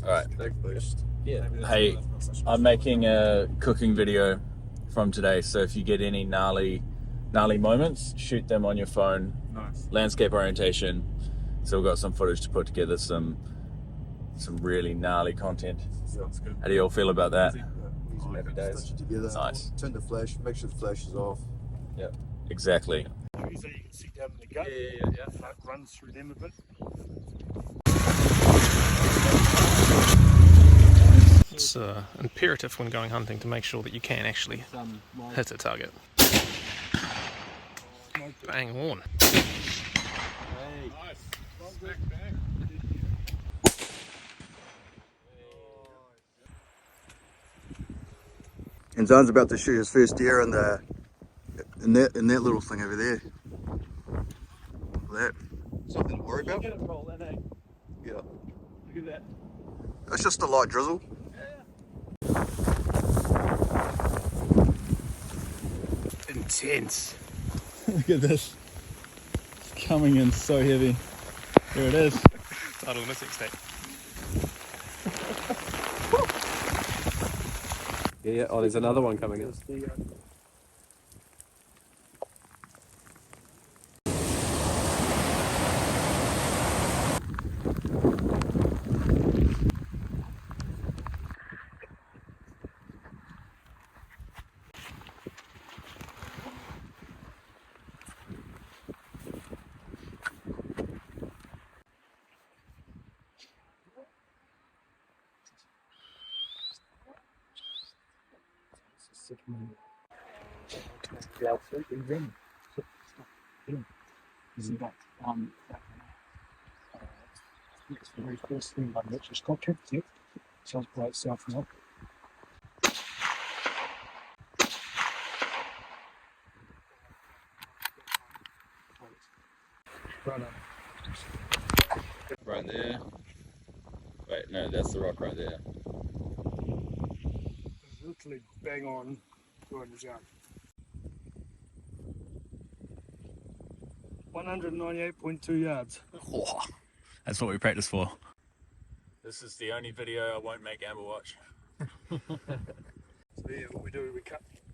Alright. Yeah. Hey, I'm making a cooking video from today, so if you get any gnarly moments, shoot them on your phone. Nice. Landscape orientation. So we've got some footage to put together, some really gnarly content. Sounds good. How do you all feel about that? Happy days. Stitch it together. Nice. Turn the flash. Make sure the flash is off. Exactly. So you can see down in the gut. Yeah. That runs through them a bit. It's imperative when going hunting to make sure that you can actually hit a target. Bang on. And Zon's about to shoot his first deer in that little thing over there. That. Something to worry about? Get it rolling, eh? Yeah. Look at that. It's just a light drizzle. Intense. Look at this. It's coming in so heavy. There it is. Title missing state. Yeah. Oh, there's another one coming in. Isn't that it's the very first thing on which is called tip. Sounds by itself now. Right there. Wait, no, that's the rock right there. It's literally bang on 200 yards. 198.2 yards. Oh, that's what we practice for. This is the only video I won't make Amber watch. So yeah, what we do, we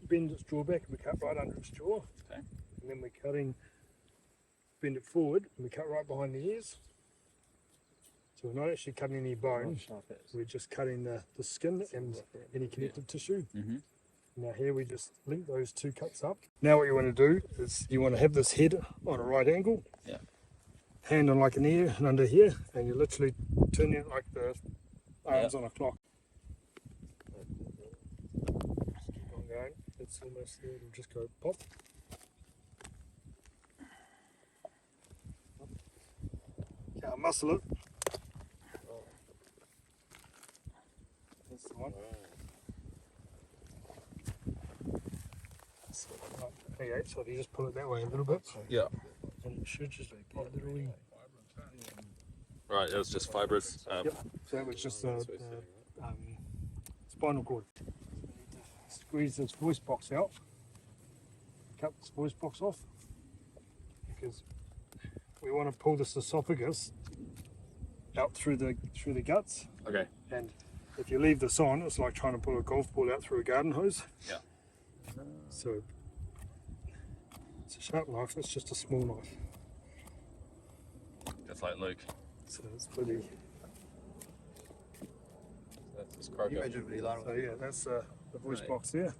bend its jaw back and we cut right under its jaw. Okay. And then we're bend it forward and we cut right behind the ears. So we're not actually cutting any bone, we're just cutting the skin and any connective tissue. Now here we just link those two cuts up. Now what you want to do is you want to have this head on a right angle. Yeah. Hand on like an ear and under here, and you literally turn it like the arms on a clock. Just keep on going. It's almost there. It'll just go pop. Can't muscle it. That's the one. Okay, so if you just pull it that way a little bit, Yeah. and it should just be literally. Right, it was just fibrous. Yep. So that was just the spinal cord. Squeeze this voice box out. Cut this voice box off because we want to pull this esophagus out through the guts. Okay. And if you leave this on, it's like trying to pull a golf ball out through a garden hose. Yeah. So it's a sharp knife. It's just a small knife. Just like Luke. So it's pretty. That's his croaker. So yeah, that's the voice box there.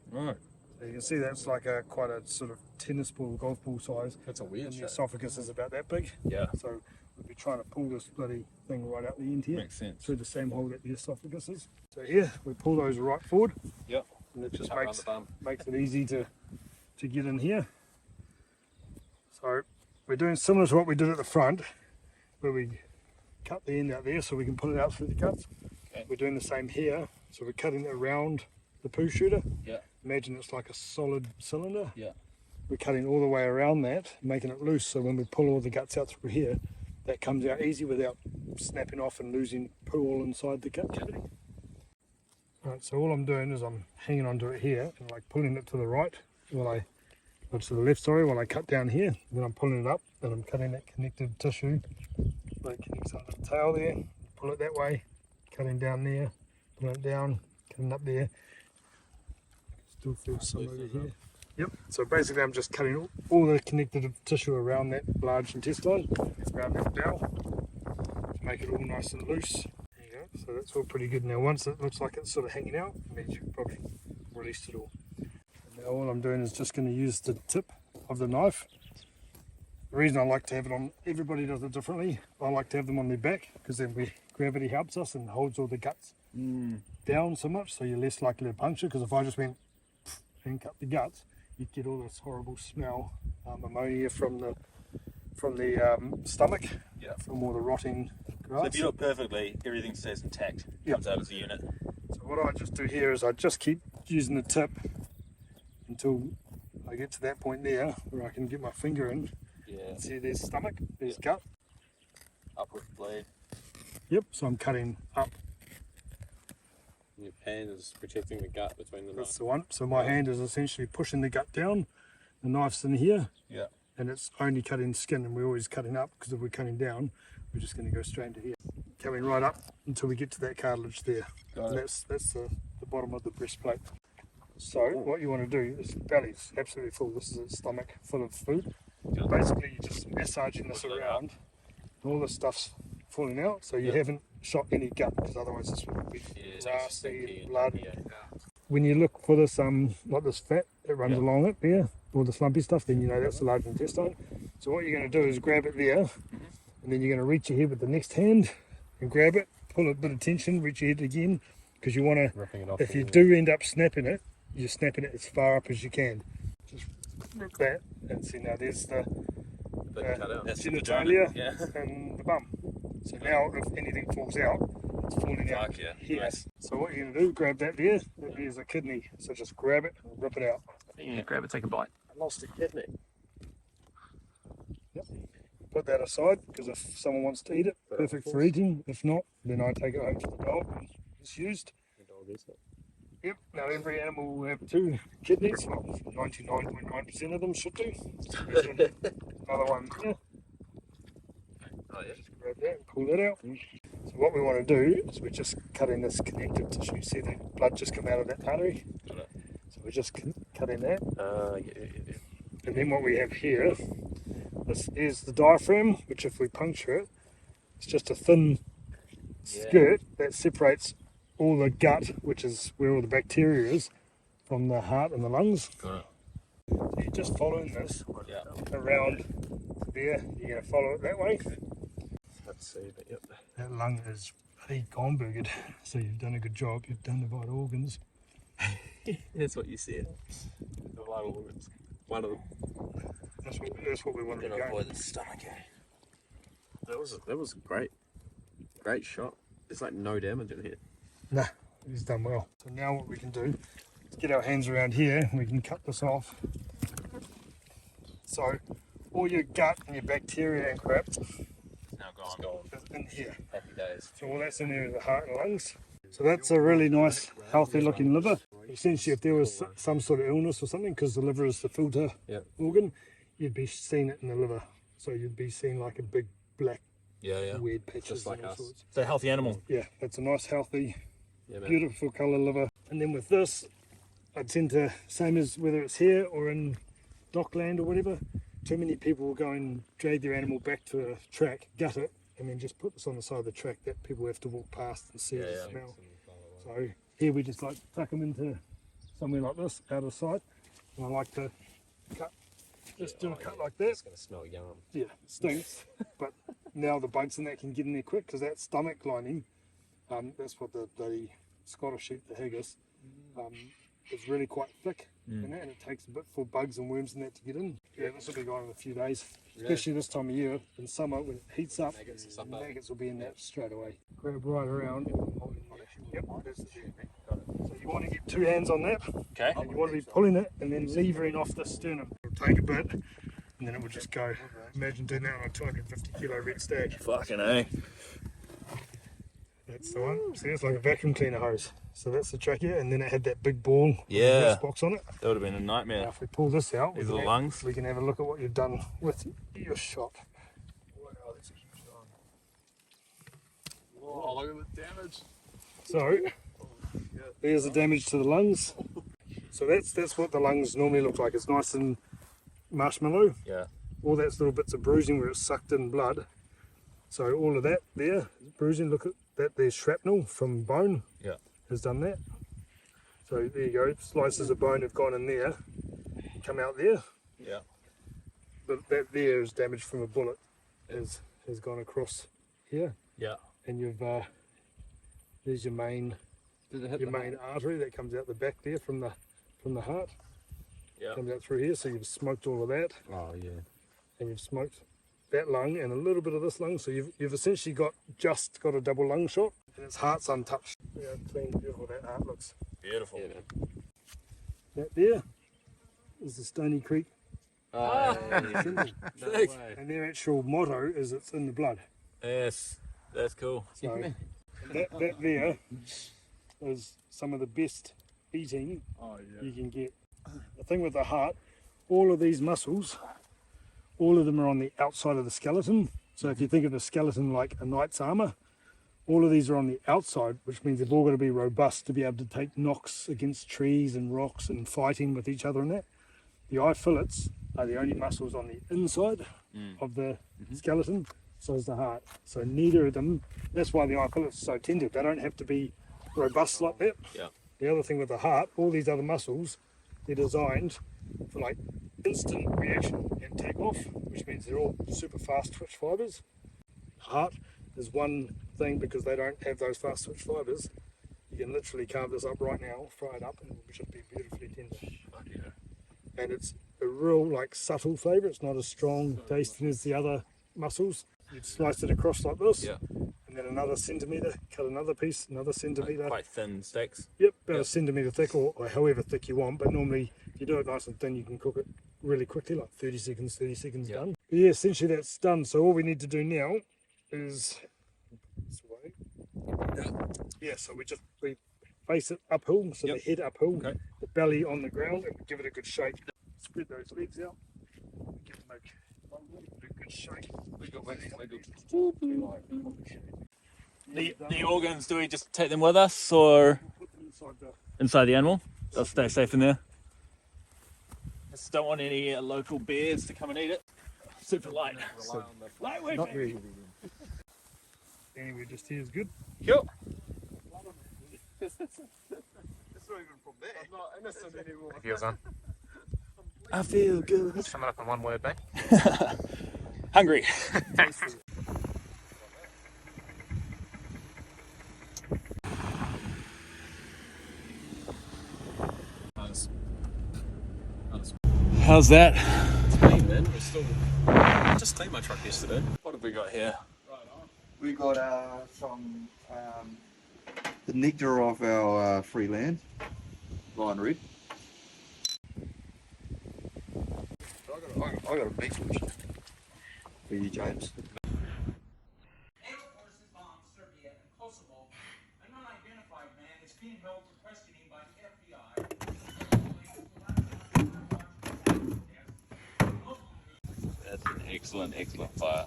Right. So you can see that's like quite a sort of tennis ball, golf ball size. That's a weird And the shape. esophagus is about that big. Yeah. So we'll be trying to pull this bloody thing right out the end here. Makes sense. Through the same hole that the esophagus is. So here we pull those right forward. Yep. And it just Cut around the bum. makes it easy to get in here. So we're doing similar to what we did at the front, where we cut the end out there so we can pull it out through the guts. Okay. We're doing the same here. So we're cutting it around the poo shooter. Yeah. Imagine it's like a solid cylinder. Yeah. We're cutting all the way around that, making it loose, so when we pull all the guts out through here, that comes out easy without snapping off and losing poo all inside the gut cavity. Right, so all I'm doing is I'm hanging onto it here and like pulling it to the right or to the left, sorry, while I cut down here. Then I'm pulling it up and I'm cutting that connective tissue that connects under the tail there. Pull it that way, cutting down there, pulling it down, cutting up there. Still feel some over here. Yep, so basically I'm just cutting all the connective tissue around that large intestine, around that bowel, to make it all nice and loose. There you go, so that's all pretty good. Now once it looks like it's sort of hanging out, it means you've probably released it all. And now all I'm doing is just going to use the tip of the knife. The reason I like to have it on, everybody does it differently. I like to have them on their back because then gravity helps us and holds all the guts down so much, so you're less likely to puncture. Because if I just went and cut the guts, you'd get all this horrible smell, ammonia from the stomach, from all the rotting grass. So if you do it perfectly, everything stays intact, comes out as a unit. So what I just do here is I just keep using the tip until I get to that point there where I can get my finger in. Yeah. See, there's stomach, there's gut. Up with the blade. Yep, so I'm cutting up. Your hand is protecting the gut between the That's knife. the one. So my hand is essentially pushing the gut down. The knife's in here. Yeah. And it's only cutting skin, and we're always cutting up because if we're cutting down, we're just going to go straight into here. Coming right up until we get to that cartilage there. And that's the bottom of the breastplate. So what you want to do is the belly's absolutely full. This is a stomach full of food. Basically, you're just massaging this around. All the stuff's falling out, so you haven't shot any gut, because otherwise this would be nasty and blood. When you look for this, like this fat that runs along it there, all the slumpy stuff, then you know that's the large intestine. So what you're going to do is grab it there, and then you're going to reach ahead with the next hand and grab it, pull a bit of tension, reach ahead again, because you want to, if you do end up snapping it, you're snapping it as far up as you can. Just rip that, and see now there's the genitalia and the bum. So now if anything falls out, it's falling out here. Nice. So what you're going to do, grab that there, there's a kidney. So just grab it and rip it out. Yeah, grab it, take a bite. I lost a kidney. Yep. Put that aside, because if someone wants to eat it, perfect for eating. If not, then I take it home to the dog and it's used. The dog is it. Yep, now every animal will have 2 kidneys, well 99.9% of them should do. There's another one there. Oh yeah. Just grab that and pull that out. So what we want to do is we're just cutting this connective tissue. You see the blood just come out of that artery? So we're just cutting that. Yeah. And then what we have here, this is the diaphragm, which if we puncture it, it's just a thin skirt that separates all the gut, which is where all the bacteria is, from the heart and the lungs. Got it. So you're just following this around there. You're going to follow it that way. Let's see, but yep. That lung is bloody gone-burgered, so you've done a good job. You've done the vital organs. That's what you said. The vital organs. One of them. That's what we want to be going. the stomach. That was great. Great shot. There's like no damage in here. Nah, he's done well. So now what we can do is get our hands around here and we can cut this off. So all your gut and your bacteria and crap is Now gone. in here. Happy days. So all that's in there is the heart and lungs. So that's a really nice, healthy looking liver. Essentially, if there was some sort of illness or something, because the liver is the filter organ, you'd be seeing it in the liver. So you'd be seeing like a big black weird patches. Just like and all us. sorts. So healthy animal. Yeah, that's a nice, healthy, Yeah, man. beautiful colour liver. And then with this, I tend to, same as whether it's here or in Dockland or whatever, too many people will go and drag their animal back to a track, gut it, and then just put this on the side of the track that people have to walk past and see the smell. So here we just like tuck them into somewhere like this, out of sight. And I like to cut, just do a cut like that. It's going to smell yum. Yeah, it stinks, but now the bugs in that can get in there quick, because that stomach lining, that's what the bloody Scottish sheep, the haggis, is really quite thick in that, and it takes a bit for bugs and worms in that to get in. Yeah, this will be gone in a few days, especially this time of year in summer when it heats up. Maggots will be in that straight away. Grab right around. Yep, that's the deal. So you want to get 2 hands on that, Okay. and you want to be pulling it and then levering off the sternum. It'll take a bit, and then it will just go. Imagine doing that on a 250 kilo red stag. Fucking A. That's the one. See, it's like a vacuum cleaner hose. So that's the trachea, and then it had that big ball Yeah. box on it. That would have been a Now nightmare. if we pull this out, These are the lungs. we can have a look at what you've done with your shot. Wow, that's a huge one. Oh, look at the damage. So there's the damage to the lungs. So that's what the lungs normally look like. It's nice and marshmallow. Yeah. All that's little bits of bruising where it's sucked in blood. So all of that there, bruising, look at that, there's shrapnel from bone. Yeah. Has done that. So there you go, slices of bone have gone in there, come out there. Yeah. But that there is damage from a bullet, has gone across here. Yeah. And you've there's your main artery that comes out the back there from the heart. Yeah. Comes out through here. So you've smoked all of that. Oh yeah. And you've smoked that lung and a little bit of this lung. So you've essentially got a double lung shot, and its heart's untouched. Yeah, clean, beautiful that heart looks. Beautiful. Yeah, man. That there is the Stony Creek symbol. No way. And their actual motto is it's in the blood. Yes, that's cool. So that there is some of the best eating you can get. The thing with the heart, all of these muscles, all of them are on the outside of the skeleton. So if you think of the skeleton like a knight's armor, all of these are on the outside, which means they've all got to be robust to be able to take knocks against trees and rocks and fighting with each other and that. The eye fillets are the only muscles on the inside of the skeleton, so is the heart. So neither of them, that's why the eye fillets are so tender. They don't have to be robust like that. Yeah. The other thing with the heart, all these other muscles, they're designed for like instant reaction and take off, which means they're all super fast twitch fibers. Heart is one thing because they don't have those fast twitch fibers. You can literally carve this up right now, fry it up, and it will just be beautifully tender. And it's a real like subtle flavour. It's not as strong tasting as the other muscles. You'd slice it across like this, Yeah. and then another centimetre, cut another piece, another centimetre. Quite thin steaks. Yep, about Yep. a centimetre thick, or however thick you want. But normally, if you do it nice and thin, you can cook it really quickly, like 30 seconds Yep. done. But yeah, essentially that's done. So all we need to do now is this way. Yeah, so we face it uphill, so Yep. the head uphill, Okay. the belly on the ground, and give it a good shake. Spread those legs out. Give them a good shake. The organs, do we just take them with us or Put them inside the inside the animal? They'll stay safe in there. Just don't want any local bears to come and eat it. Super light. Lightweight. not really. Anyway, just here is good. Cool. Feels on. I feel good. Sum it up in one word, mate. Hungry. How's that? Clean, man. We're still. I just cleaned my truck yesterday. What have we got here? We got some the nectar of our free land, Lion Red. I got a beef for you, James. NATO forces bombed Serbia and Kosovo. An unidentified man is being held for questioning by the FBI. That's an excellent fire.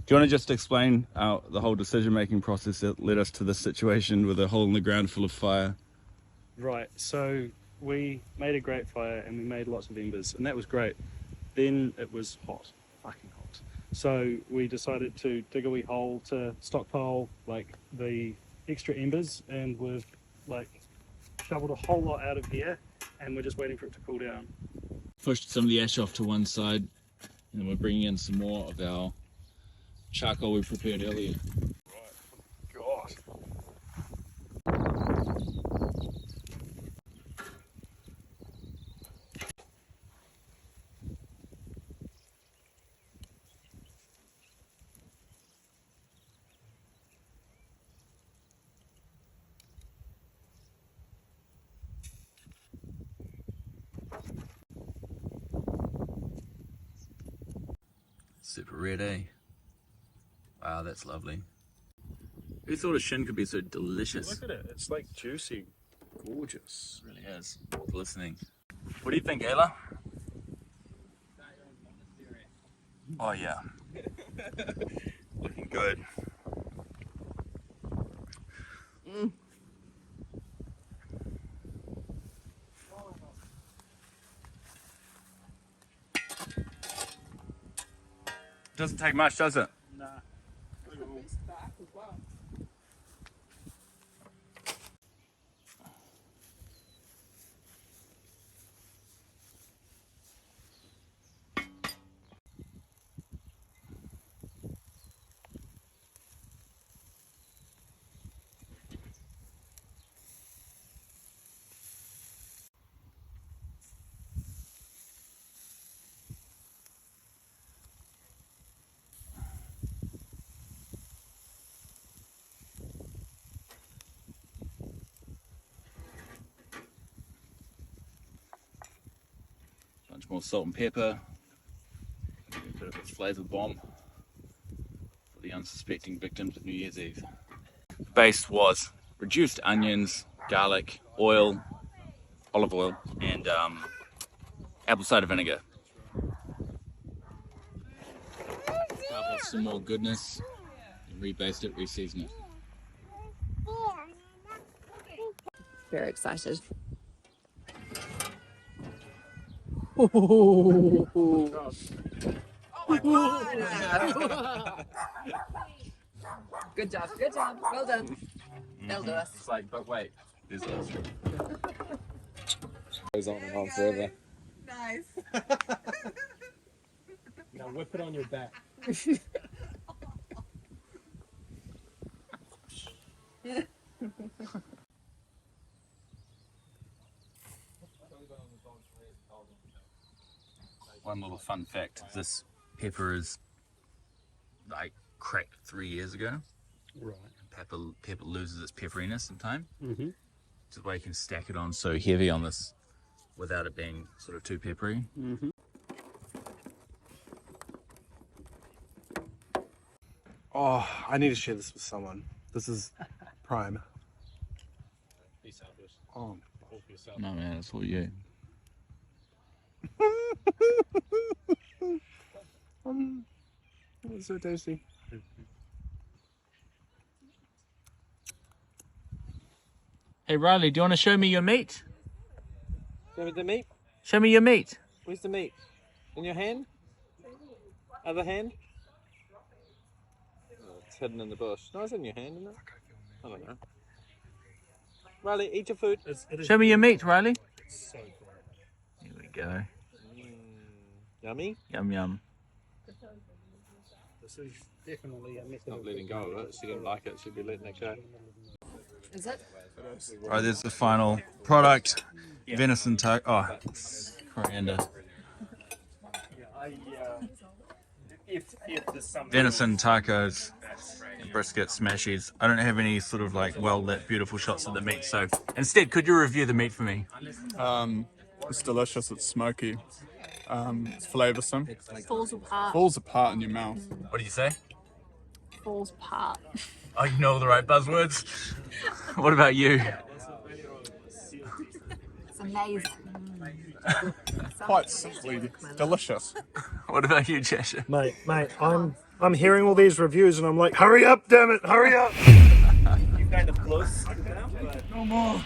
Do you want to just explain the whole decision-making process that led us to this situation with a hole in the ground full of fire? Right, so we made a great fire and we made lots of embers, and that was great. Then it was hot, fucking hot. So we decided to dig a wee hole to stockpile like the extra embers, and we've like shoveled a whole lot out of here, and we're just waiting for it to cool down. Pushed some of the ash off to one side, and then we're bringing in some more of our charcoal we prepared earlier. God. Super red, eh? Wow, that's lovely. Who thought a shin could be so delicious? Look at it. It's like juicy. Gorgeous. It really is. Listening. What do you think, Ayla? Oh yeah. Looking good. Doesn't take much, does it? Nah. Bunch more salt and pepper. A bit of a flavour bomb for the unsuspecting victims of New Year's Eve. The base was reduced onions, garlic, oil, olive oil, and apple cider vinegar. Start with some more goodness, and rebaste it, reseason it. Very excited. Good job, good job. Well done. They'll do us. It's like, but wait, there's us. Goes on and on forever. Nice. Now whip it on your back. One little fun fact, this pepper is like cracked 3 years ago. Right. Pepper loses its pepperiness in time. Mm-hmm. Which is why you can stack it on so heavy on this without it being sort of too peppery. Mm-hmm. Oh, I need to share this with someone. This is prime. Be selfish. Oh, All for yourself. No man, it's all you. it's so tasty. Hey Riley, do you want to show me your meat? Show me the meat. Show me your meat. Where's the meat? In your hand? Other hand? Oh, it's hidden in the bush. No, it's in your hand, isn't it? I don't know. Riley, eat your food. Show me your meat, Riley. So good. Here we go. Yummy. Yum yum. This is definitely a method Not of letting go of it. She didn't like it. She'd be letting it go. Is it? Alright, there's the final product. Venison taco. Oh, coriander. if there's something Venison tacos, and brisket smashies. I don't have any sort of like well lit, beautiful shots of the meat, so instead, could you review the meat for me? It's delicious, it's smoky, it's flavoursome. Falls apart. Falls apart in your mouth. What do you say? Falls apart. Oh, you know all the right buzzwords. What about you? It's amazing. Quite simply delicious. What about you, Cheshire? Mate, I'm hearing all these reviews and I'm like, hurry up, damn it, hurry up. you kind of close now, but No more.